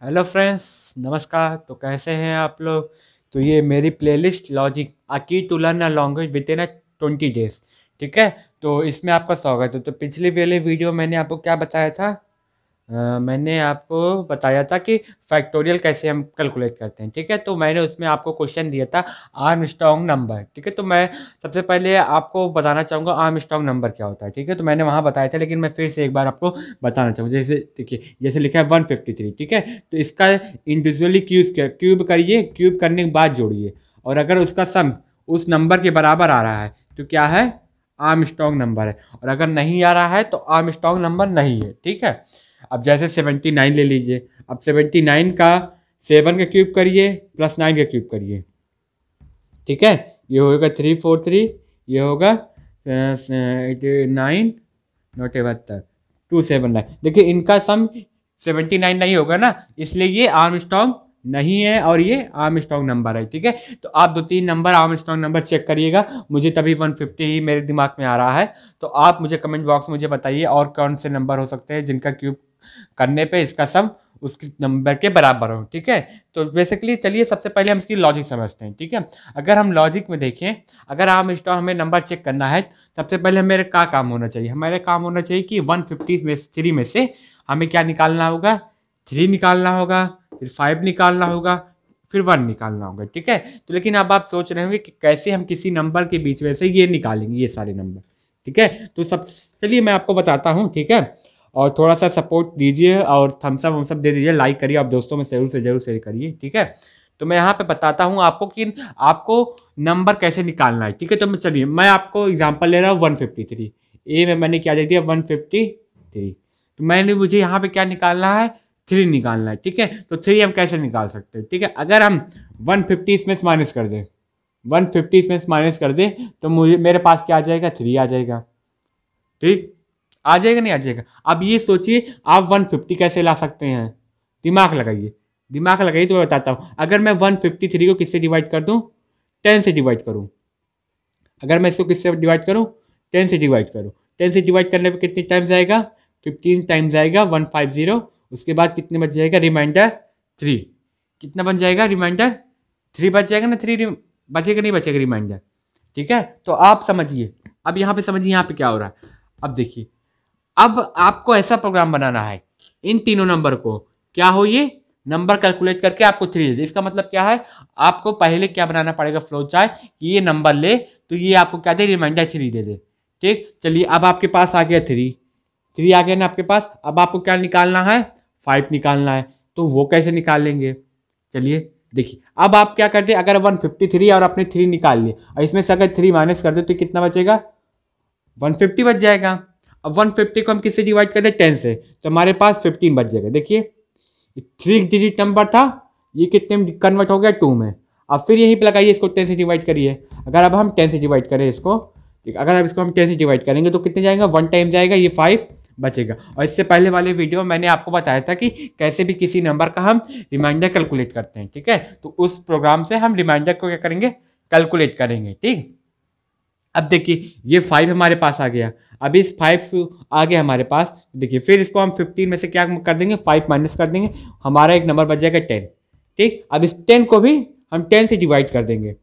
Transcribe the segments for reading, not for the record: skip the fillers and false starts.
Hello friends, नमस्कार। तो कैसे हैं आप लोग। तो ये मेरी प्लेलिस्ट लॉजिक आ की to learn a language within 20 days. ठीक है। तो इसमें आपका स्वागत है। तो पिछली वाले वीडियो मैंने आपको क्या बताया था। मैंने आपको बताया था कि फैक्टोरियल कैसे हम कैलकुलेट करते हैं। ठीक है। तो मैंने उसमें आपको क्वेश्चन दिया था आर्मस्ट्रॉन्ग नंबर। ठीक है। तो मैं सबसे पहले आपको बताना चाहूँगा आर्मस्ट्रॉन्ग नंबर क्या होता है। ठीक है। तो मैंने वहाँ बताया था, लेकिन मैं फिर से एक बार आपको बताना चाहूँगा। जैसे देखिए, जैसे लिखा है 153। ठीक है। तो इसका इंडिविजुअली क्यूब करिए, क्यूब करने के बाद जोड़िए, और अगर उसका सम उस नंबर के बराबर आ रहा है तो क्या है, आर्मस्ट्रॉन्ग नंबर है। और अगर नहीं आ रहा है तो आर्मस्ट्रॉन्ग नंबर नहीं है। ठीक है। अब जैसे 79 ले लीजिए। अब 79 का 7 का क्यूब करिए प्लस 9 का क्यूब करिए। ठीक है। ये होगा 343, ये होगा 89 नोट 72 279। देखिए इनका सम 79 नहीं होगा ना, इसलिए ये आर्मस्ट्रॉन्ग नहीं है और ये आर्मस्ट्रॉन्ग नंबर है। ठीक है। तो आप 2-3 नंबर आर्मस्ट्रॉन्ग नंबर चेक करिएगा। मुझे तभी 150 ही मेरे दिमाग में आ रहा है। तो आप मुझे कमेंट बॉक्स में मुझे बताइए और कौन से नंबर हो सकते हैं जिनका क्यूब करने पे इसका सम उस नंबर के बराबर हो। ठीक है। तो बेसिकली चलिए सबसे पहले हम इसकी लॉजिक समझते हैं। ठीक है। अगर हम लॉजिक में देखें, अगर आर्मस्ट्रॉन्ग हमें नंबर चेक करना है, सबसे पहले मेरे क्या काम होना चाहिए, हमारे काम होना चाहिए कि 153 में से हमें क्या निकालना होगा, 3 निकालना होगा, फिर 5 निकालना होगा, फिर 1 निकालना होगा। ठीक है। तो लेकिन अब आप सोच रहे होंगे कि कैसे हम किसी नंबर के बीच में से ये निकालेंगे, ये सारे नंबर। ठीक है। तो सब चलिए मैं आपको बताता हूँ। ठीक है। और थोड़ा सा सपोर्ट दीजिए और थम्सअप वम्सअप दे दीजिए, लाइक करिए, आप दोस्तों में जरूर से जरूर शेयर करिए। ठीक है। तो मैं यहाँ पे बताता हूँ आपको कि आपको नंबर कैसे निकालना है। ठीक है। तो चलिए मैं आपको एग्जांपल ले रहा हूँ 153। ए में मैंने क्या दे दिया 153। तो मैंने मुझे यहाँ पे क्या निकालना है, 3 निकालना है। ठीक है। तो 3 हम कैसे निकाल सकते हैं। ठीक है। अगर हम 150 इसमें से माइनस कर दें, 150 इसमें से माइनस कर दें तो मुझे मेरे पास क्या आ जाएगा, 3 आ जाएगा। ठीक, आ जाएगा नहीं आ जाएगा। अब ये सोचिए आप 150 कैसे ला सकते हैं, दिमाग लगाइए। दिमाग लगाइए तो मैं बताता हूँ। अगर मैं 153 को किससे डिवाइड कर दूँ, 10 से डिवाइड करूँ। अगर मैं इसको किससे डिवाइड करूँ, 10 से डिवाइड करूँ। 10 से डिवाइड करने पे कितनी टाइम्स आएगा, 15 टाइम्स आएगा 150। उसके बाद कितने बच जाएगा, रिमाइंडर 3। कितना बन जाएगा, रिमाइंडर 3 बच जाएगा ना, 3 बचेगा नहीं बचेगा रिमाइंडर। ठीक है। तो आप समझिए, अब यहाँ पे समझिए यहाँ पे क्या हो रहा है। अब देखिए, अब आपको ऐसा प्रोग्राम बनाना है, इन तीनों नंबर को क्या हो, ये नंबर कैलकुलेट करके आपको 3 दे। इसका मतलब क्या है, आपको पहले क्या बनाना पड़ेगा, फ्लो चार्ट, कि ये नंबर ले तो ये आपको क्या दे, रिमाइंडर 3 दे दे। ठीक, चलिए अब आपके पास आ गया 3, 3 आ गया ना आपके पास। अब आपको क्या निकालना है, 5 निकालना है। तो वो कैसे निकाल लेंगे, चलिए देखिए। अब आप क्या करते, अगर 153 और अपने 3 निकाल लिए और इसमें से अगर 3 माइनस कर दे तो कितना बचेगा, 150 बच जाएगा। अब 150 को हम किससे डिवाइड कर दें, 10 से, तो हमारे पास 15 बच जाएगा। देखिए 3 डिजिट नंबर था, ये कितने में कन्वर्ट हो गया, 2 में। अब फिर यहीं पे लगाइए, इसको 10 से डिवाइड करिए। अगर अब हम 10 से डिवाइड करें इसको, ठीक, अगर अब इसको हम 10 से डिवाइड करेंगे तो कितने जाएगा, 1 टाइम जाएगा, ये 5 बचेगा। और इससे पहले वाले वीडियो में मैंने आपको बताया था कि कैसे भी किसी नंबर का हम रिमाइंडर कैलकुलेट करते हैं। ठीक है। तो उस प्रोग्राम से हम रिमाइंडर को क्या करेंगे, कैलकुलेट करेंगे। ठीक, अब देखिए ये 5 हमारे पास आ गया। अब इस 5 आ गया हमारे पास, देखिए फिर इसको हम 15 में से क्या कर देंगे, 5 माइनस कर देंगे, हमारा एक नंबर बच जाएगा 10। ठीक, अब इस 10 को भी हम 10 से डिवाइड कर देंगे,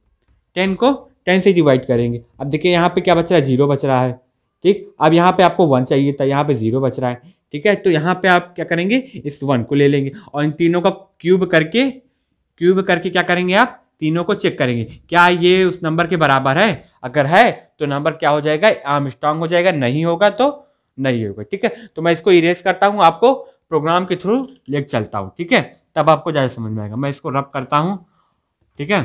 10 को 10 से डिवाइड करेंगे। अब देखिए यहाँ पे क्या बच रहा है, 0 बच रहा है। ठीक, अब यहाँ पे आपको 1 चाहिए था, यहाँ पे 0 बच रहा है। ठीक है। तो यहाँ पे आप क्या करेंगे, इस 1 को ले लेंगे और इन तीनों का क्यूब करके क्या करेंगे, आप तीनों को चेक करेंगे क्या ये उस नंबर के बराबर है। अगर है तो नंबर क्या हो जाएगा, आर्मस्ट्रॉन्ग हो जाएगा, नहीं होगा तो नहीं होगा। ठीक है। तो मैं इसको इरेज करता हूं, आपको प्रोग्राम के थ्रू लेके चलता हूं। ठीक है, तब आपको ज़्यादा समझ में आएगा। मैं इसको रब करता हूं। ठीक है।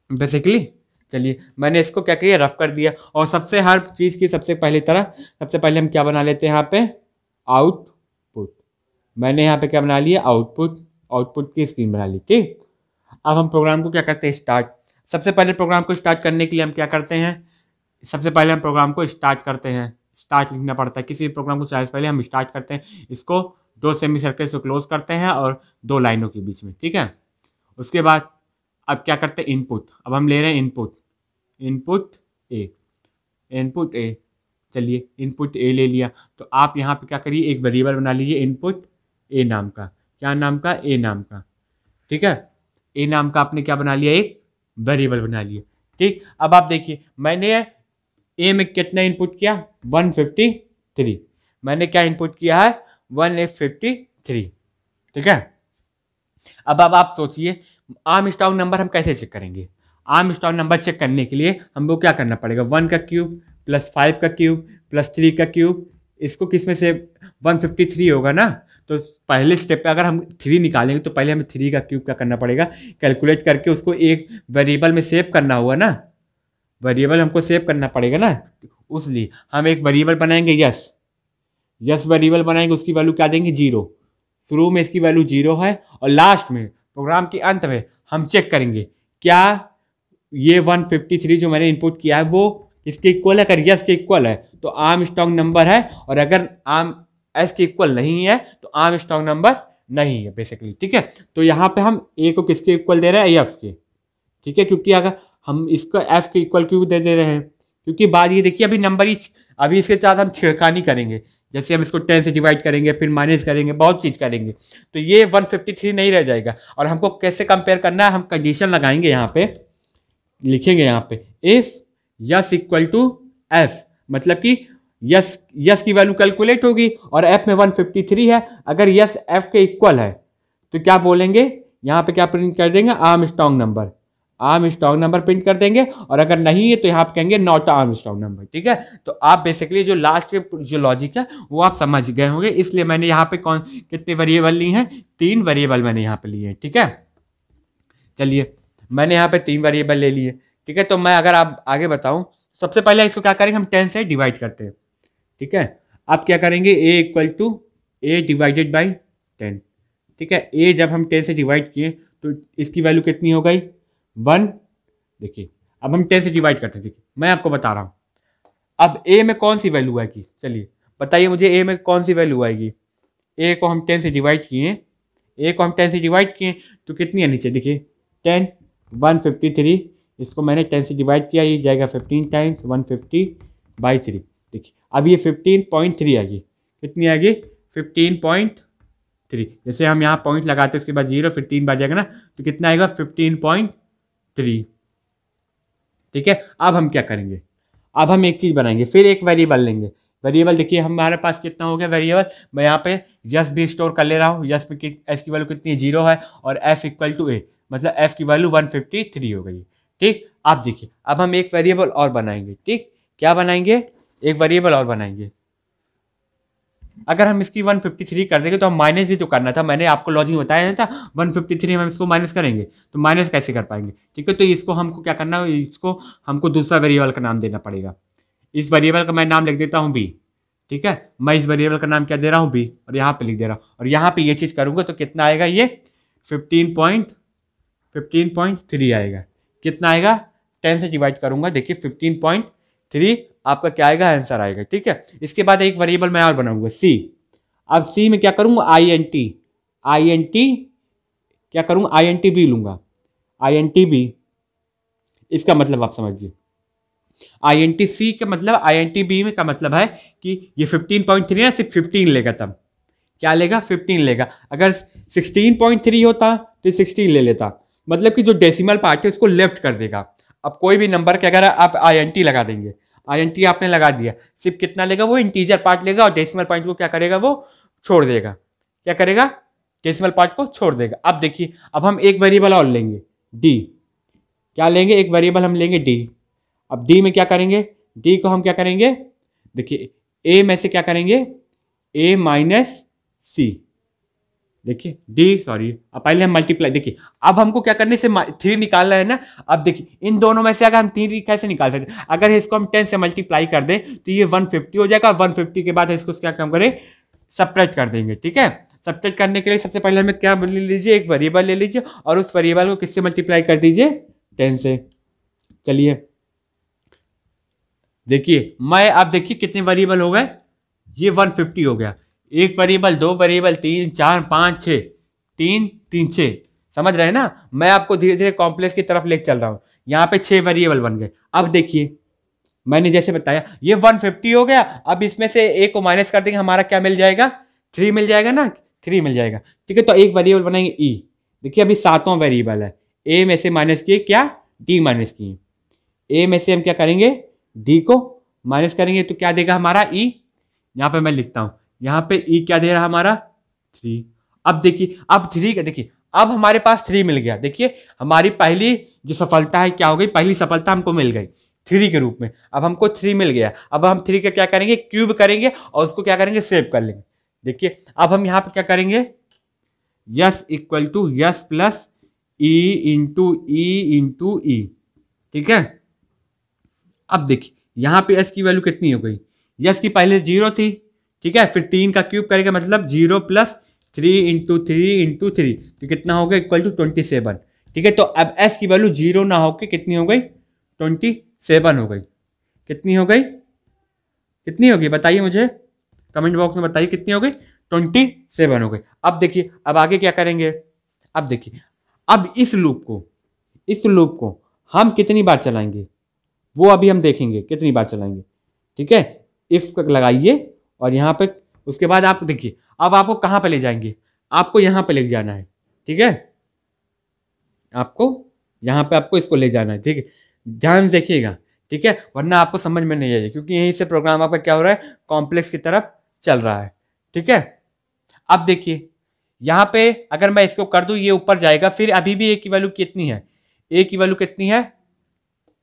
बेसिकली चलिए मैंने इसको क्या किया, रफ कर दिया। और सबसे हर चीज़ की सबसे पहली तरह, सबसे पहले हम क्या बना लेते हैं यहाँ पे, आउटपुट। मैंने यहाँ पे क्या बना लिया, आउटपुट, आउटपुट की स्क्रीन बना ली। ठीक, अब हम प्रोग्राम को क्या करते हैं, स्टार्ट। सबसे पहले प्रोग्राम को स्टार्ट करने के लिए हम क्या करते हैं, सबसे पहले हम प्रोग्राम को स्टार्ट करते हैं। स्टार्ट लिखना पड़ता है किसी भी प्रोग्राम को, चाहे पहले हम स्टार्ट करते हैं, इसको 2 सेमी सर्कल से क्लोज करते हैं और 2 लाइनों के बीच में। ठीक है। उसके बाद अब क्या करते हैं, इनपुट। अब हम ले रहे हैं input, input A, input A. चलिए इनपुट ए ले लिया, तो आप यहाँ पे क्या करिए, एक वेरिएबल बना लीजिए इनपुट ए नाम का। क्या नाम का, ए नाम का, ठीक है। ए नाम का आपने क्या बना लिया, एक वेरिएबल बना लिया, ठीक। अब आप देखिए मैंने ए में कितना इनपुट किया, 153, मैंने क्या इनपुट किया है, 153, ठीक है। अब आप सोचिए आर्मस्ट्रांग नंबर हम कैसे चेक करेंगे। आर्मस्ट्रांग नंबर चेक करने के लिए हमको क्या करना पड़ेगा, 1 का क्यूब प्लस 5 का क्यूब प्लस 3 का क्यूब, इसको किस में से 153 होगा ना। तो पहले स्टेप पे अगर हम 3 निकालेंगे तो पहले हमें 3 का क्यूब क्या करना पड़ेगा, कैलकुलेट करके उसको एक वेरिएबल में सेव करना होगा ना, वेरिएबल हमको सेव करना पड़ेगा ना। उसलिए हम एक वेरिएबल बनाएंगे, यस वेरिएबल बनाएंगे, उसकी वैल्यू क्या देंगे, 0। शुरू में इसकी वैल्यू 0 है और लास्ट में प्रोग्राम के अंत में हम चेक करेंगे क्या ये 153 जो मैंने इनपुट किया है वो इसके इक्वल है। अगर यस के इक्वल है तो आर्मस्ट्रांग नंबर है, और अगर एस के इक्वल नहीं है तो आर्मस्ट्रांग नंबर नहीं है बेसिकली, ठीक है। तो यहाँ पे हम ए को किसके इक्वल दे रहे हैं, एफ के, ठीक है। क्योंकि अगर हम इसको एफ के इक्वल क्यों दे रहे हैं, क्योंकि बात ये देखिए अभी नंबर ही, अभी इसके साथ हम छेड़खानी करेंगे, जैसे हम इसको 10 से डिवाइड करेंगे फिर माइनस करेंगे, बहुत चीज़ करेंगे, तो ये 153 नहीं रह जाएगा। और हमको कैसे कंपेयर करना है, हम कंडीशन लगाएंगे, यहाँ पे लिखेंगे, यहाँ पे if S equal to F, मतलब कि यस की वैल्यू कैलकुलेट होगी और एफ में 153 है। अगर यस एफ के इक्वल है तो क्या बोलेंगे, यहाँ पे क्या प्रिंट कर देंगे, आर्मस्ट्रांग नंबर प्रिंट कर देंगे, और अगर नहीं है तो यहाँ पे कहेंगे नॉट आर्मस्ट्रांग नंबर, ठीक है। तो आप बेसिकली जो लास्ट के जो लॉजिक है वो आप समझ गए होंगे। इसलिए मैंने यहाँ पे कितने वेरिएबल ली हैं, 3 वेरिएबल मैंने यहाँ पे लिए हैं, ठीक है। चलिए मैंने यहाँ पे 3 वेरिएबल ले लिए, ठीक है। तो मैं अगर आप आगे बताऊँ, सबसे पहले इसको क्या करेंगे, हम 10 से डिवाइड करते हैं, ठीक है। आप क्या करेंगे, A equal to A divided by 10, ठीक है। ए जब हम 10 से डिवाइड किए तो इसकी वैल्यू कितनी हो गई, 1। देखिए अब हम 10 से डिवाइड करते हैं, देखिए मैं आपको बता रहा हूँ अब ए में कौन सी वैल्यू आएगी, चलिए बताइए मुझे ए में कौन सी वैल्यू आएगी। ए को हम 10 से डिवाइड किए, तो कितनी है नीचे, देखिए 10, 153, इसको मैंने 10 से डिवाइड किया, ये जाएगा 15 टाइम्स 150/3, देखिए अब ये 15.3 आएगी, कितनी आएगी, 15.3। जैसे हम यहाँ पॉइंट लगाते हैं उसके बाद 0 फिर 3 बार जाएगा ना, तो कितना आएगा 15.3, ठीक है। अब हम क्या करेंगे, अब हम एक चीज़ बनाएंगे, फिर एक वेरिएबल लेंगे। वेरिएबल देखिए हमारे पास कितना हो गया वेरिएबल, मैं यहाँ पे यस भी स्टोर कर ले रहा हूँ, यस में एस की वैल्यू कितनी है, 0 है, और एफ इक्वल टू ए, मतलब एफ की वैल्यू 153 हो गई, ठीक। आप देखिए अब हम एक वेरिएबल और बनाएंगे, ठीक। क्या बनाएंगे, एक वेरिएबल और बनाएंगे। अगर हम इसकी 153 कर देंगे तो हम माइनस भी तो करना था, मैंने आपको लॉजिक बताया था 153 हम इसको माइनस करेंगे, तो माइनस कैसे कर पाएंगे, ठीक है। तो इसको हमको क्या करना है, इसको हमको दूसरा वेरिएबल का नाम देना पड़ेगा। इस वेरिएबल का मैं नाम लिख देता हूँ बी, ठीक है। मैं इस वेरिएबल का नाम क्या दे रहा हूँ, बी, और यहाँ पे लिख दे रहा हूँ, और यहाँ पे ये चीज़ करूँगा तो कितना आएगा, ये 15.3 आएगा। कितना आएगा, 10 से डिवाइड करूँगा, देखिए 15.3 आपका क्या आएगा, आंसर आएगा, ठीक है। इसके बाद एक वेरिएबल मैं और बनाऊंगा, सी। अब सी में क्या करूँगा, INT क्या करूँगा, INT बी लूँगा, INT बी, इसका मतलब आप समझिए, INT सी का मतलब INT बी में का मतलब है कि ये 15.3 है, सिर्फ 15 लेगा, तब क्या लेगा, 15 लेगा। अगर 16.3 होता तो 16 ले लेता, मतलब कि जो डेसिमल पार्ट है उसको लेफ्ट कर देगा। अब कोई भी नंबर के अगर आप INT लगा देंगे, INT आपने लगा दिया, सिर्फ कितना लेगा, वो इंटीजर पार्ट लेगा, और डेसिमल पॉइंट को क्या करेगा, वो छोड़ देगा, क्या करेगा, डेसिमल पार्ट को छोड़ देगा। अब देखिए अब हम एक वेरिएबल और लेंगे, डी। क्या लेंगे, एक वेरिएबल हम लेंगे डी। अब डी में क्या करेंगे, डी को हम क्या करेंगे, देखिए ए में से क्या करेंगे, ए माइनस सी, देखिए डी, सॉरी अब पहले हम मल्टीप्लाई, देखिए अब हमको क्या करने से 3 निकालना है ना। अब देखिए इन दोनों में से अगर हम 3 कैसे निकाल सकते हैं, अगर इसको हम 10 से मल्टीप्लाई कर दें तो ये 150 हो जाएगा, 150 के बाद इसको क्या काम करें, सब्ट्रैक्ट कर देंगे, ठीक है। सब्ट्रैक्ट करने के लिए सबसे पहले हमें क्या ले लीजिए, एक वेरिएबल ले लीजिए, और उस वेरिएबल को किससे मल्टीप्लाई कर दीजिए, 10 से। चलिए देखिए मैं, अब देखिए कितने वेरिएबल हो गए, ये 150 हो गया, एक वेरिएबल, 2 वेरिएबल, 3, 4, 5, 6, 3, 3, 6, समझ रहे हैं ना। मैं आपको धीरे धीरे कॉम्प्लेक्स की तरफ लेकर चल रहा हूँ, यहाँ पे 6 वेरिएबल बन गए। अब देखिए मैंने जैसे बताया ये 150 हो गया, अब इसमें से ए को माइनस कर देंगे, हमारा क्या मिल जाएगा, 3 मिल जाएगा ना, 3 मिल जाएगा। ठीक है, तो एक वेरिएबल बनाएंगे ई। देखिए अभी 7वां वेरिएबल है, ए में से माइनस किए क्या, डी माइनस किए। ए में से हम क्या करेंगे, डी को माइनस करेंगे तो क्या देगा हमारा ई। यहाँ पे मैं लिखता हूँ, यहाँ पे ई क्या दे रहा हमारा 3। अब देखिए, अब 3 का देखिए, अब हमारे पास 3 मिल गया। देखिए हमारी पहली जो सफलता है क्या हो गई, पहली सफलता हमको मिल गई 3 के रूप में। अब हमको 3 मिल गया। अब हम 3 का क्या करेंगे, क्यूब करेंगे और उसको क्या करेंगे, सेव कर लेंगे। देखिए अब हम यहाँ पे क्या करेंगे, S equal to S plus E into E. ठीक है, अब देखिए यहाँ पे एस की वैल्यू कितनी हो गई, यस की पहले 0 थी। ठीक है, फिर 3 का क्यूब करेंगे मतलब 0 प्लस 3 इंटू थ्री तो कितना हो गया, इक्वल टू 27। ठीक है, तो अब एस की वैल्यू 0 ना होके कितनी हो गई, 27 हो गई। कितनी हो गई, कितनी होगी बताइए मुझे, कमेंट बॉक्स में बताइए कितनी हो गई, 27 हो गई। अब देखिए अब आगे क्या करेंगे, अब देखिए अब इस लूप को हम कितनी बार चलाएंगे वो अभी हम देखेंगे कितनी बार चलाएंगे। ठीक है, इफ लगाइए और यहाँ पे उसके बाद आप देखिए अब आपको कहाँ पे ले जाएंगे, आपको यहाँ पे ले जाना है। ठीक है, आपको यहाँ पे आपको इसको ले जाना है। ठीक है, ध्यान से देखिएगा। ठीक है, वरना आपको समझ में नहीं आएगी, क्योंकि यहीं से प्रोग्राम आपका क्या हो रहा है, कॉम्प्लेक्स की तरफ चल रहा है। ठीक है, अब देखिए यहाँ पे अगर मैं इसको कर दूं ये ऊपर जाएगा, फिर अभी भी ए की वैल्यू कितनी है, ए की वैल्यू कितनी है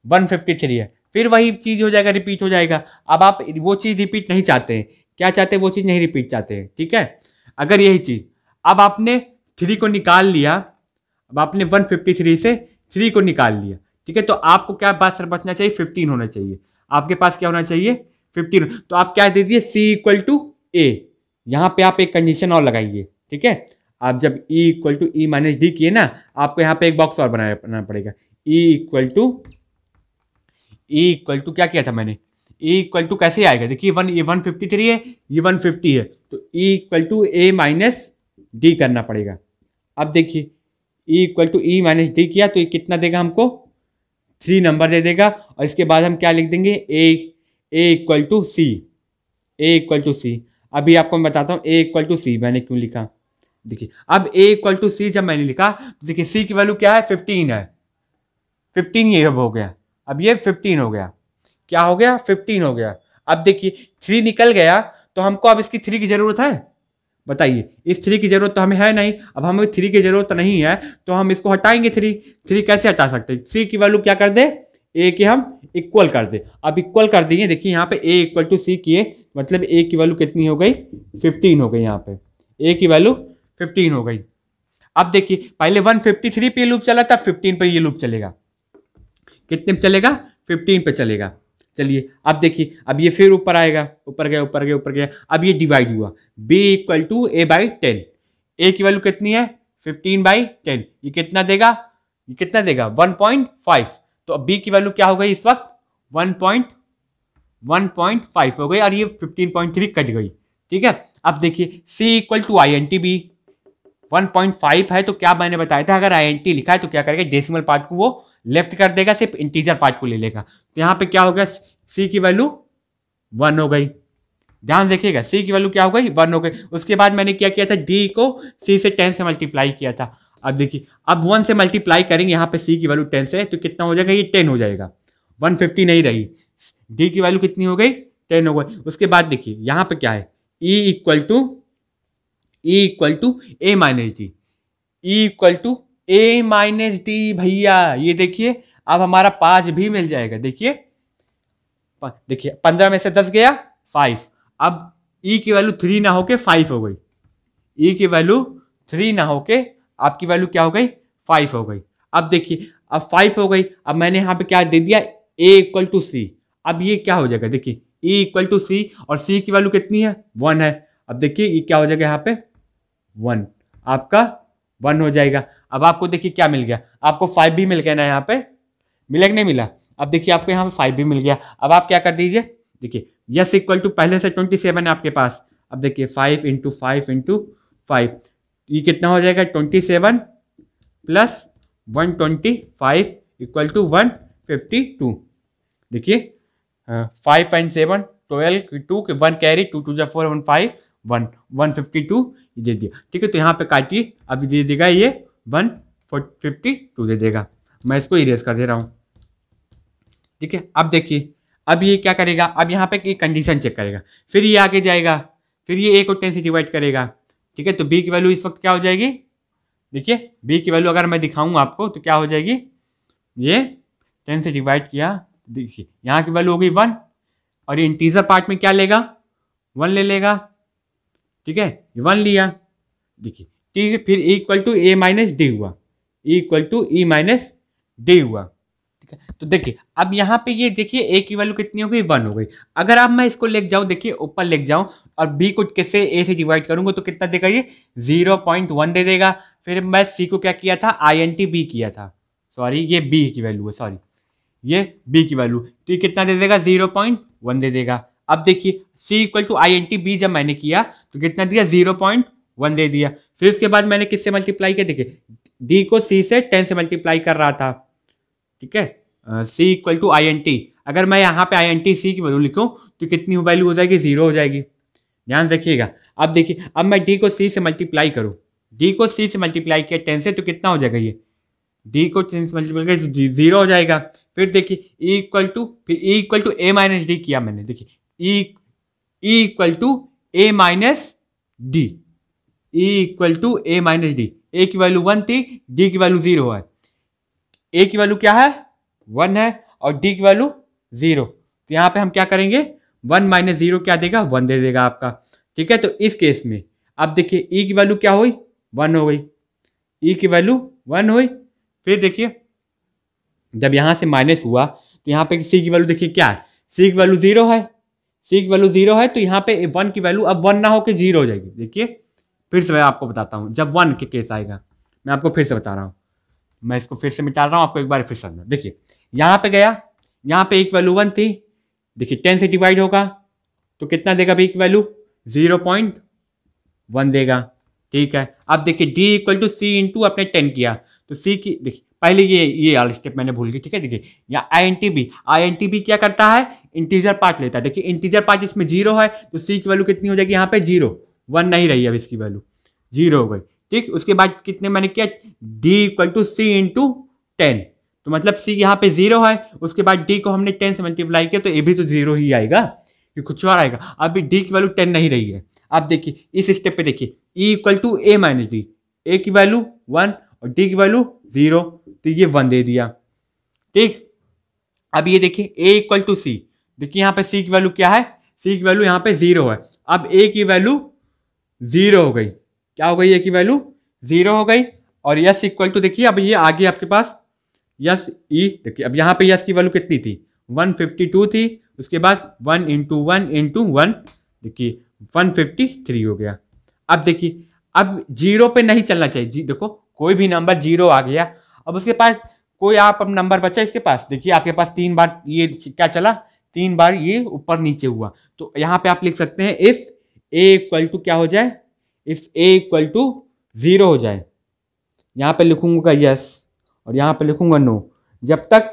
153 है, फिर वही चीज हो जाएगा, रिपीट हो जाएगा। अब आप वो चीज रिपीट नहीं चाहते हैं, क्या चाहते हैं, वो चीज नहीं रिपीट चाहते हैं। ठीक है, अगर यही चीज अब आपने 3 को निकाल लिया, अब आपने 153 से 3 को निकाल लिया। ठीक है, तो आपको क्या बात सर बचना चाहिए, 15 होना चाहिए। आपके पास क्या होना चाहिए, 15। तो आप क्या दे दिए, सी इक्वल टू ए। यहाँ पे आप एक कंडीशन और लगाइए। ठीक है, आप जब E equal to E minus D किए ना, आपको यहाँ पे एक बॉक्स और बनाना पड़ेगा। ई इक्वल टू क्या किया था मैंने, ई इक्वल टू कैसे आएगा, देखिए ये 153 है, ये 150 है, तो E equal to A minus D करना पड़ेगा। अब देखिए E equal to E minus D किया तो ये कितना देगा हमको, 3 नंबर दे देगा। और इसके बाद हम क्या लिख देंगे, A equal to C, A equal to C. अभी आपको मैं बताता हूँ ए इक्वल टू सी मैंने क्यों लिखा। देखिए अब ए इक्वल टू सी जब मैंने लिखा, देखिए सी की वैल्यू क्या है, 15 है, 15 ये हो गया। अब ये 15 हो गया, क्या हो गया, 15 हो गया। अब देखिए 3 निकल गया, तो हमको अब इसकी 3 की जरूरत है, बताइए, इस 3 की जरूरत तो हमें है नहीं। अब हमें 3 की जरूरत नहीं है तो हम इसको हटाएंगे। 3 कैसे हटा सकते हैं, सी की वैल्यू क्या कर दे, ए के हम इक्वल कर दे। अब इक्वल कर दिए, देखिए यहाँ पे ए इक्वल टू सी किए, मतलब ए की वैल्यू कितनी हो गई, 15 हो गई। यहाँ पे ए की वैल्यू 15 हो गई। अब देखिए पहले 153 पे लूप चला था, 15 पे ये लूप चलेगा, कितने पे चलेगा, 15 पे चलेगा। चलिए अब देखिए अब ये फिर ऊपर आएगा, ऊपर गया ऊपर गया ऊपर गया। अब ये डिवाइड हुआ, b equal to A by 10। A की वैल्यू कितनी है, 15/10। ये कितना देगा, ये कितना देगा 1.5। तो अब b की वैल्यू क्या हो गई इस वक्त, 1.5 हो गई, और ये 15.3 कट गई। ठीक है, अब देखिए c equal to I N T B, 1.5 है तो क्या मैंने बताया था, अगर आई एन टी लिखा है तो क्या करेगा, डेसिमल पार्ट को वो लेफ्ट कर देगा, सिर्फ इंटीजर पार्ट को ले लेगा। तो यहाँ पे क्या हो गया, सी की वैल्यू 1 हो गई। ध्यान देखिएगा, सी की वैल्यू क्या हो गई, 1 हो गई। उसके बाद मैंने क्या किया था, डी को सी से 10 से मल्टीप्लाई किया था। अब देखिए अब 1 से मल्टीप्लाई करेंगे, यहाँ पे सी की वैल्यू 10 से, तो कितना हो जाएगा, ये 10 हो जाएगा, 150 नहीं रही। डी की वैल्यू कितनी हो गई, 10 हो गई। उसके बाद देखिए यहाँ पे क्या है, E equal to A minus D, E equal to A minus D. भैया ये देखिए अब हमारा 5 भी मिल जाएगा। देखिए 15 में से 10 गया 5। अब ई की वैल्यू 3 ना होके 5 हो गई, ई की वैल्यू 3 ना होके आपकी वैल्यू क्या हो गई, 5 हो गई। अब देखिए अब 5 हो गई, अब मैंने यहाँ पे क्या दे दिया, ए इक्वल टू सी। अब ये क्या हो जाएगा, देखिए ई इक्वल टू सी, और सी की वैल्यू कितनी है, 1 है। अब देखिए ये क्या हो जाएगा, यहाँ पे 1, आपका 1 हो जाएगा। अब आपको देखिए क्या मिल गया, आपको 5 भी मिल गया ना, यहाँ पे मिला कि नहीं मिला। अब देखिए आपको यहाँ पे 5 भी मिल गया। अब आप क्या कर दीजिए, देखिए यस इक्वल टू पहले से 27 है आपके पास। अब देखिए 5 इंटू 5 ये कितना हो जाएगा, 27 प्लस 125 इक्वल टू 152। देखिए 5 एंड 7 12, 2 1 कैरी, 2 2 4 1 5 152 दे दिया। ठीक है, तो यहाँ पे काटिए, अब दे देगा ये 152 दे देगा। मैं इसको इरेज कर दे रहा हूँ। ठीक है, अब देखिए, अब ये क्या करेगा, अब यहाँ पे कंडीशन चेक करेगा, फिर ये आगे जाएगा, फिर ये a को 10 से डिवाइड करेगा। ठीक है, तो b की वैल्यू इस वक्त क्या हो जाएगी, देखिए b की वैल्यू अगर मैं दिखाऊँ आपको तो क्या हो जाएगी, ये 10 से डिवाइड किया, देखिए यहाँ की वैल्यू होगी 1, और ये इंटीजर पार्ट में क्या लेगा, 1 ले लेगा। ठीक है, 1 लिया, देखिए ठीक है, फिर equal to a minus D हुआ, equal to e minus D हुआ। ठीक है, तो देखिए अब यहाँ पे ये देखिए a की वैल्यू कितनी हो गई, 1 हो गई। अगर अब मैं इसको लेके जाऊँ, देखिए ऊपर लेके जाऊँ और b को किससे a से डिवाइड करूंगा तो कितना देगा, ये 0.1 दे देगा। फिर मैं c को क्या किया था, INT-b किया था, सॉरी ये b की वैल्यू है, सॉरी ये b की वैल्यू, तो ये कितना दे देगा, 0.1 दे देगा। अब देखिए c इक्वल टू INT-b जब मैंने किया तो कितना दिया, 0.1 दे दिया। फिर उसके बाद मैंने किससे मल्टीप्लाई किया, देखिए d को c से 10 से मल्टीप्लाई कर रहा था। ठीक है, c इक्वल टू INT, अगर मैं यहाँ पे INT c की वैल्यू लिखूँ तो कितनी वैल्यू हो जाएगी, 0 हो जाएगी। ध्यान रखिएगा। अब देखिए, अब मैं d को c से मल्टीप्लाई करूँ, d को c से मल्टीप्लाई किया 10 से, तो कितना हो जाएगा, ये d को 10 से मल्टीप्लाई किया तो 0 हो जाएगा। फिर देखिए e इक्वल टू, फिर e equal to a minus D किया मैंने, देखिए e equal to a minus D, e equal to a minus D, a की वैल्यू 1 थी, d की वैल्यू 0 है, a की वैल्यू क्या है, 1 है, और d की वैल्यू 0, तो यहाँ पे हम क्या करेंगे, 1 माइनस 0 क्या देगा, 1 दे देगा आपका। ठीक है, तो इस केस में अब देखिए e की वैल्यू क्या हुई, 1 हो गई, e की वैल्यू 1 हुई। फिर देखिए जब यहाँ से माइनस हुआ तो यहाँ पे c की वैल्यू देखिए क्या है, c की वैल्यू 0 है, c की वैल्यू 0 है, तो यहाँ पे 1 की वैल्यू अब 1 ना होकर 0 हो जाएगी। देखिए फिर से मैं आपको बताता हूँ, जब 1 के केस आएगा, मैं आपको फिर से बता रहा हूँ, मैं इसको फिर से मिटा रहा हूँ, आपको एक बार फिर समझना। देखिए यहाँ पे गया, यहाँ पे एक वैल्यू 1 थी, देखिए 10 से डिवाइड होगा तो कितना देगा b की वैल्यू, 0.1 देगा। ठीक है, अब देखिए d equal to c into अपने 10 किया, तो c की देखिए पहले ये वाला स्टेप मैंने भूल गया। ठीक है, देखिए यहाँ INT-b क्या करता है, इंटीजर पार्ट लेता है। देखिए इंटीजर पार्ट इसमें 0 है, तो c की वैल्यू कितनी हो जाएगी, यहाँ पे 0, 1 नहीं रही है, अब इसकी वैल्यू 0 हो गई। ठीक, उसके बाद कितने मैंने किया, d equal to c into 10, तो मतलब c यहाँ पे 0 है, उसके बाद d को हमने 10 से मल्टीप्लाई किया तो ये भी तो 0 ही आएगा, ये कुछ और आएगा। अभी d की वैल्यू 10 नहीं रही है। अब देखिए इस स्टेप पे देखिए e equal to a minus D, a की वैल्यू 1 और d की वैल्यू 0, तो ये 1 दे दिया। ठीक, अब ये देखिए a इक्वल टू c, देखिए यहाँ पे c की वैल्यू क्या है, c की वैल्यू यहाँ पे 0 है, अब a की वैल्यू 0 हो गई, क्या हो गई, a की वैल्यू 0 हो गई। और यस इक्वल टू देखिए अब ये आगे आपके पास यस ई, देखिए अब यहाँ पे यस की वैल्यू कितनी थी, 152 थी, उसके बाद 1 इंटू 1 इंटू 1, देखिए 153 हो गया। अब देखिए अब 0 पे नहीं चलना चाहिए, देखो कोई भी नंबर 0 आ गया, अब उसके पास कोई आप अब नंबर बचा इसके पास, देखिए आपके पास 3 बार ये क्या चला, 3 बार ये ऊपर नीचे हुआ, तो यहाँ पे आप लिख सकते हैं इफ a इक्वल टू क्या हो जाए, इफ a इक्वल टू 0 हो जाए, यहाँ पे लिखूंगा यस और यहाँ पे लिखूंगा नो, जब तक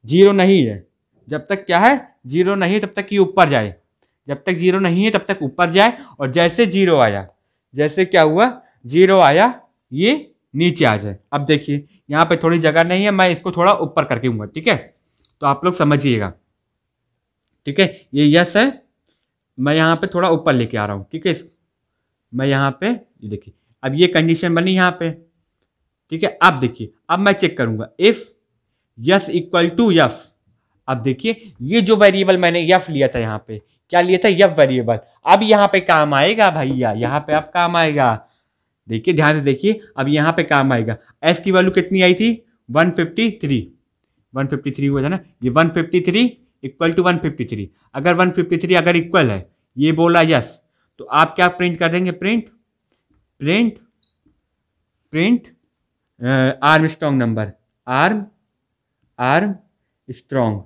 0 नहीं है, जब तक क्या है 0 नहीं है तब तक ये ऊपर जाए, जब तक 0 नहीं है तब तक ऊपर जाए, और जैसे 0 आया, जैसे क्या हुआ 0 आया ये नीचे आ जाए। अब देखिए यहाँ पे थोड़ी जगह नहीं है, मैं इसको थोड़ा ऊपर करके दूंगा। ठीक है, तो आप लोग समझिएगा। ठीक है, ये यस है, मैं यहाँ पे थोड़ा ऊपर लेके आ रहा हूँ। ठीक है, मैं यहाँ पे ये देखिए अब ये कंडीशन बनी यहाँ पे। ठीक है, अब देखिए अब मैं चेक करूंगा if S equal to F, अब देखिए ये जो वेरिएबल मैंने यफ लिया था, यहाँ पे क्या लिया था, यफ वेरिएबल, अब यहाँ पे काम आएगा भैया, यहाँ पे अब काम आएगा, देखिए ध्यान से देखिए, अब यहाँ पे काम आएगा। एस की वैल्यू कितनी आई थी, 153 हुआ था ना, ये 153 इक्वल टू 153, अगर 153 अगर इक्वल है, ये बोला यस, तो आप क्या प्रिंट कर देंगे, print Armstrong number, Armstrong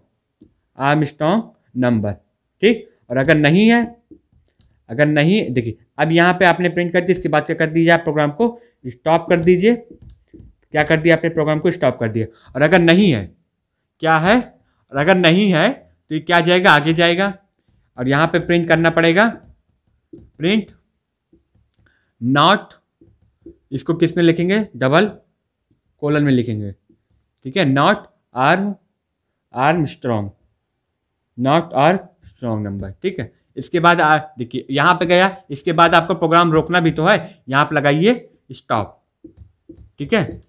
number. ठीक, और अगर नहीं है, अगर नहीं, देखिए अब यहाँ पे आपने प्रिंट कर दी, इसके बाद क्या कर दीजिए, आप प्रोग्राम को स्टॉप कर दीजिए, क्या कर दिया आपने, प्रोग्राम को स्टॉप कर दिया। और अगर नहीं है, क्या है, और अगर नहीं है तो ये क्या जाएगा, आगे जाएगा, और यहाँ पे प्रिंट करना पड़ेगा, प्रिंट नॉट, इसको किस में लिखेंगे, डबल कोलन में लिखेंगे, ठीक है, not arm strong, not arm strong number, ठीक है। इसके बाद देखिए यहाँ पे गया, इसके बाद आपको प्रोग्राम रोकना भी तो है, यहाँ पे लगाइए स्टॉप, ठीक है।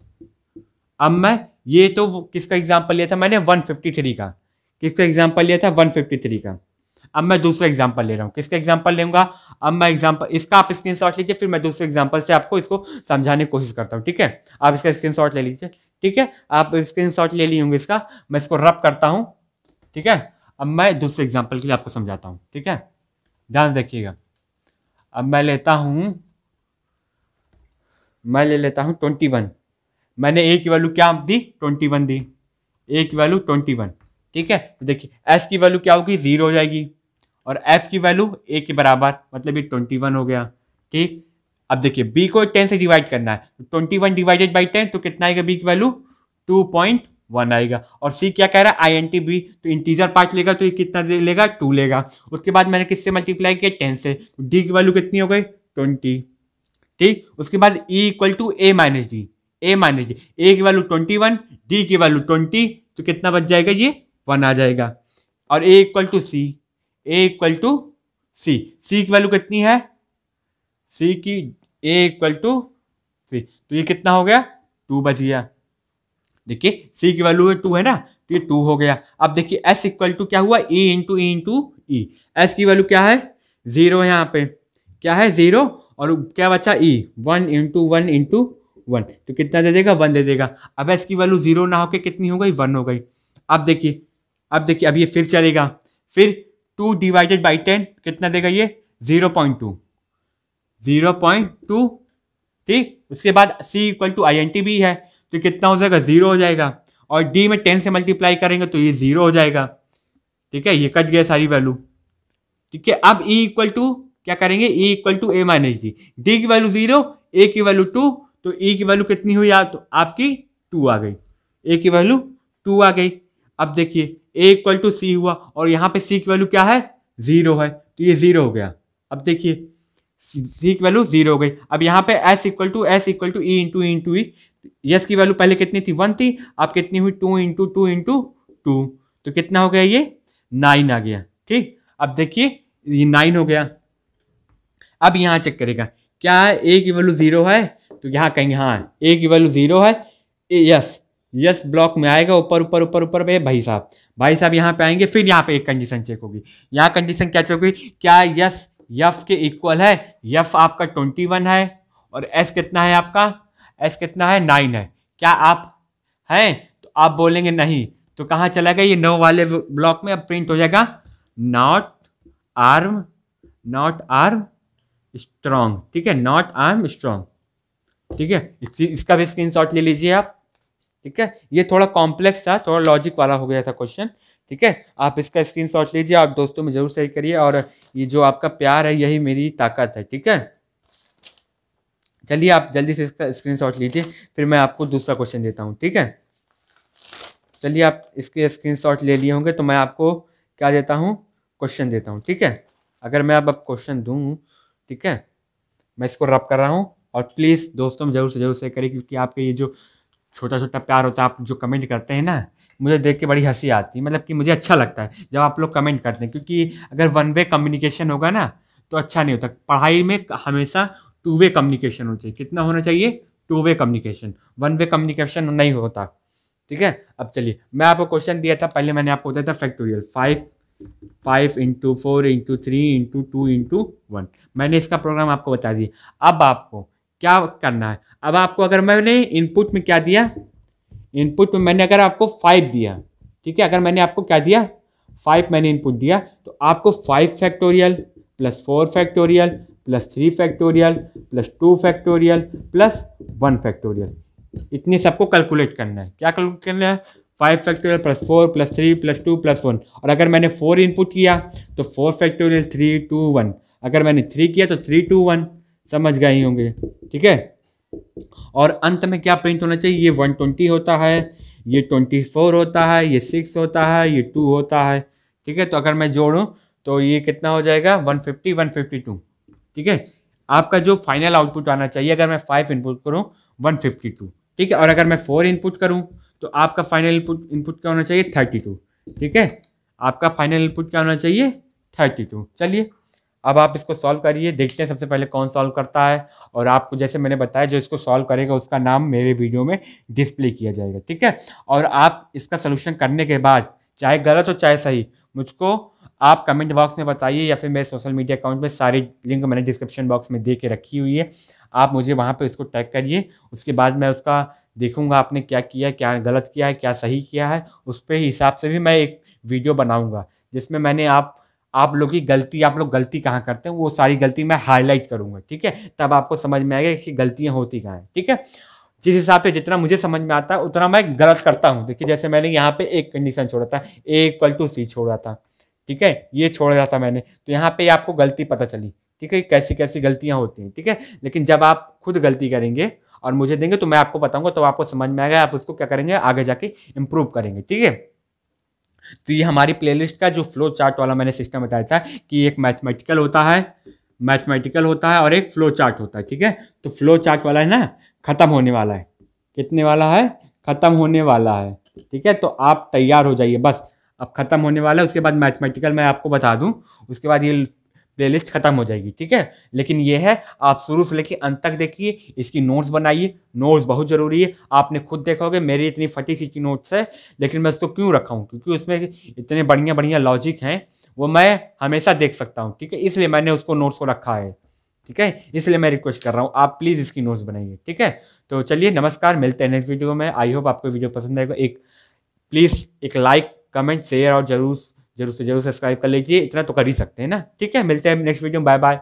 अब मैं ये तो किसका एग्जांपल लिया था मैंने, 153 का, किसका एग्जांपल लिया था, 153 का। अब मैं दूसरा एग्जांपल ले रहा हूँ, किसका एग्जांपल लूंगा, अब मैं एग्जांपल इसका आप स्क्रीनशॉट लीजिए, फिर मैं दूसरे एग्जांपल से आपको इसको समझाने की कोशिश करता हूँ, ठीक है। आप इसका स्क्रीनशॉट ले लीजिए, ठीक है, आप स्क्रीनशॉट ले लिए होंगे इसका, मैं इसको रब करता हूँ, ठीक है। अब मैं दूसरे एग्जांपल के लिए आपको समझाता हूँ, ठीक है, ध्यान रखिएगा। अब मैं लेता हूँ, मैं ले लेता हूँ 21, मैंने ए की वैल्यू क्या दी, 21 दी, ए की वैल्यू 21, ठीक है। तो देखिए एस की वैल्यू क्या होगी, 0 हो जाएगी, और एफ की वैल्यू ए के बराबर, मतलब ये 21 हो गया, ठीक। अब देखिए बी को 10 से डिवाइड करना है, तो 21 डिवाइडेड बाई 10, तो कितना आएगा बी की वैल्यू, 2.1 आएगा। और सी क्या कह रहा है, आई एन टी बी, तो इंटीजर पार्ट लेगा तो ये कितना लेगा, 2 लेगा। उसके बाद मैंने किससे मल्टीप्लाई किया, 10 से, तो डी की वैल्यू कितनी हो गई, 20, ठीक। उसके बाद E equal to A minus D, A minus D, A की वैल्यू 21, डी की वैल्यू 20, तो कितना बच जाएगा, ये 1 आ जाएगा। और A equal to C, A equal to C, C की वैल्यू कितनी है, सी की, ए इक्वल टू सी, तो ये कितना हो गया, 2 बच गया। देखिए सी की वैल्यू 2 है ना, तो ये 2 हो गया। अब देखिए एस इक्वल टू क्या हुआ, ई इंटू ई, एस की वैल्यू क्या है, 0 है, यहाँ पे क्या है, 0, और क्या बचा, ई, 1 इंटू 1, तो कितना दे देगा, 1 दे देगा। अब एस की वैल्यू 0 ना होकर कितनी हो गई, 1 हो गई। अब देखिए अब ये फिर चलेगा, फिर 2 डिवाइडेड बाई 10 कितना देगा, ये 0.2, ठीक। उसके बाद C equal to I N T B है, तो कितना हो जाएगा, 0 हो जाएगा। और डी में 10 से मल्टीप्लाई करेंगे तो ये 0 हो जाएगा, ठीक है, ये कट गया सारी वैल्यू, ठीक है। अब ई इक्वल टू क्या करेंगे, E equal to A minus D, D की वैल्यू 0, ए की वैल्यू 2, तो ई की वैल्यू कितनी हुई, तो आपकी 2 आ गई, ए की वैल्यू 2 आ गई। अब देखिए ए इक्वल टू सी हुआ, और यहाँ पे सी की वैल्यू क्या है, 0 है, तो ये 0 हो गया। अब देखिए सी की वैल्यू 0 हो गई। अब यहाँ पे S equal to E into E, S की वैल्यू पहले कितनी थी, 1 थी, अब कितनी हुई, 2 इंटू 2, तो कितना हो गया, ये 9 आ गया, ठीक। अब देखिए ये 9 हो गया। अब यहाँ चेक करेगा क्या ए की वैल्यू 0 है, तो यहाँ कहेंगे हाँ ए की वैल्यू 0 है, यस ब्लॉक में आएगा, ऊपर पे भाई साहब यहाँ पे आएंगे, फिर यहाँ पे एक कंडीशन चेक होगी। यहाँ कंडीशन क्या चेक होगी, क्या यस यफ के इक्वल है, यफ आपका 21 है, और एस कितना है आपका, एस कितना है, 9 है, क्या आप हैं, तो आप बोलेंगे नहीं, तो कहाँ चला गया, ये 9 वाले ब्लॉक में। अब प्रिंट हो जाएगा नॉट आर्म स्ट्रॉन्ग, ठीक है, नॉट आर्म स्ट्रॉन्ग, ठीक है। इसका भी स्क्रीनशॉट ले लीजिए आप, ठीक है। ये थोड़ा कॉम्प्लेक्स था, थोड़ा लॉजिक वाला हो गया था क्वेश्चन, ठीक है। आप इसका स्क्रीनशॉट लीजिए और दोस्तों में जरूर शेयर करिए, और ये जो आपका प्यार है यही मेरी ताकत है, ठीक है। चलिए आप जल्दी से इसका स्क्रीनशॉट लीजिए, फिर मैं आपको दूसरा क्वेश्चन देता हूँ, ठीक है। चलिए आप इसके स्क्रीनशॉट ले लिए होंगे, तो मैं आपको क्या देता हूँ, क्वेश्चन देता हूँ, ठीक है। अगर मैं अब क्वेश्चन दूँ, ठीक है, मैं इसको रब कर रहा हूँ, और प्लीज़ दोस्तों में जरूर से जरूर शेयर करिए, क्योंकि आपके ये जो छोटा छोटा प्यार होता है, आप जो कमेंट करते हैं ना, मुझे देख के बड़ी हंसी आती है, मतलब कि मुझे अच्छा लगता है जब आप लोग कमेंट करते हैं, क्योंकि अगर 1 वे कम्युनिकेशन होगा ना तो अच्छा नहीं होता। पढ़ाई में हमेशा 2 वे कम्युनिकेशन होना चाहिए। कितना होना चाहिए, 2 वे कम्युनिकेशन, 1 वे कम्युनिकेशन नहीं होता, ठीक है। अब चलिए मैं आपको क्वेश्चन दिया था, पहले मैंने आपको दिया था factorial, 5 into 4 into 3 into 2 into 1, मैंने इसका प्रोग्राम आपको बता दिया। अब आपको क्या करना है, अब आपको अगर मैंने इनपुट में क्या दिया, इनपुट में मैंने अगर आपको 5 दिया, ठीक है, अगर मैंने आपको क्या दिया, 5 मैंने इनपुट दिया, तो आपको 5 factorial plus 4 factorial plus 3 factorial plus 2 factorial plus 1 factorial, इतने सबको कैलकुलेट करना है। क्या कैलकुलेट करना है, 5 factorial plus 4 plus 3 plus 2 plus 1, और अगर मैंने 4 इनपुट किया तो 4 फैक्टोरियल 3 2 1, अगर मैंने 3 किया तो 3 2 1, समझ गए ही होंगे, ठीक है। और अंत में क्या प्रिंट होना चाहिए, ये 120 होता है, ये 24 होता है, ये 6 होता है, ये 2 होता है, ठीक है। तो अगर मैं जोड़ूं तो ये कितना हो जाएगा, 150 152, ठीक है। आपका जो फाइनल आउटपुट आना चाहिए, अगर मैं 5 इनपुट करूँ 152, ठीक है। और अगर मैं 4 इनपुट करूँ तो आपका फाइनल इनपुट क्या होना चाहिए 32, ठीक है। आपका फाइनल इनपुट क्या होना चाहिए 32। चलिए अब आप इसको सॉल्व करिए, देखते हैं सबसे पहले कौन सॉल्व करता है। और आपको जैसे मैंने बताया, जो इसको सॉल्व करेगा उसका नाम मेरे वीडियो में डिस्प्ले किया जाएगा, ठीक है। और आप इसका सोल्यूशन करने के बाद चाहे गलत हो चाहे सही, मुझको आप कमेंट बॉक्स में बताइए, या फिर मेरे सोशल मीडिया अकाउंट में सारी लिंक मैंने डिस्क्रिप्शन बॉक्स में दे के रखी हुई है, आप मुझे वहाँ पे इसको टैग करिए। उसके बाद मैं उसका देखूंगा आपने क्या किया, क्या गलत किया है, क्या सही किया है, उस पे हिसाब से भी मैं एक वीडियो बनाऊंगा जिसमें मैंने आप लोग की गलती, आप लोग गलती कहाँ करते हैं वो सारी गलती मैं हाईलाइट करूंगा, ठीक है। तब आपको समझ में आएगा कि गलतियाँ होती कहाँ हैं, ठीक है। जिस हिसाब से जितना मुझे समझ में आता है उतना मैं गलत करता हूँ। देखिए जैसे मैंने यहाँ पे एक कंडीशन छोड़ा था, A=C छोड़ा था, ठीक है, ये छोड़ दिया था मैंने, तो यहाँ पे आपको गलती पता चली, ठीक है, कैसी कैसी गलतियाँ होती हैं, ठीक है। लेकिन जब आप खुद गलती करेंगे और मुझे देंगे तो मैं आपको बताऊंगा, तो आपको समझ में आएगा, आप उसको क्या करेंगे आगे जाके इम्प्रूव करेंगे, ठीक है। तो ये हमारी प्लेलिस्ट का जो फ्लो चार्ट वाला मैंने सिस्टम बताया था कि एक मैथमेटिकल होता है और एक फ्लो चार्ट होता है, ठीक है। तो फ्लो चार्ट वाला है ना, खत्म होने वाला है, कितने वाला है, खत्म होने वाला है, ठीक है। तो आप तैयार हो जाइए, बस अब खत्म होने वाला है। उसके बाद मैथमेटिकल मैं आपको बता दूं, उसके बाद ये प्लेलिस्ट खत्म हो जाएगी, ठीक है। लेकिन ये है, आप शुरू से लेकर अंत तक देखिए, इसकी नोट्स बनाइए, नोट्स बहुत ज़रूरी है। आपने खुद देखोगे मेरी इतनी फटी सी नोट्स है, लेकिन मैं उसको क्यों रखा हूँ, क्योंकि उसमें इतने बढ़िया बढ़िया लॉजिक हैं, वो मैं हमेशा देख सकता हूँ, ठीक है, इसलिए मैंने उसको नोट्स को रखा है, ठीक है। इसलिए मैं रिक्वेस्ट कर रहा हूँ, आप प्लीज़ इसकी नोट्स बनाइए, ठीक है। तो चलिए नमस्कार, मिलते हैं नेक्स्ट वीडियो में। आई होप आपको वीडियो पसंद आएगा। प्लीज़ एक लाइक, कमेंट, शेयर और जरूर से जरूर सब्सक्राइब कर लीजिए, इतना तो कर ही सकते हैं ना, ठीक है। मिलते हैं नेक्स्ट वीडियो में, बाय बाय।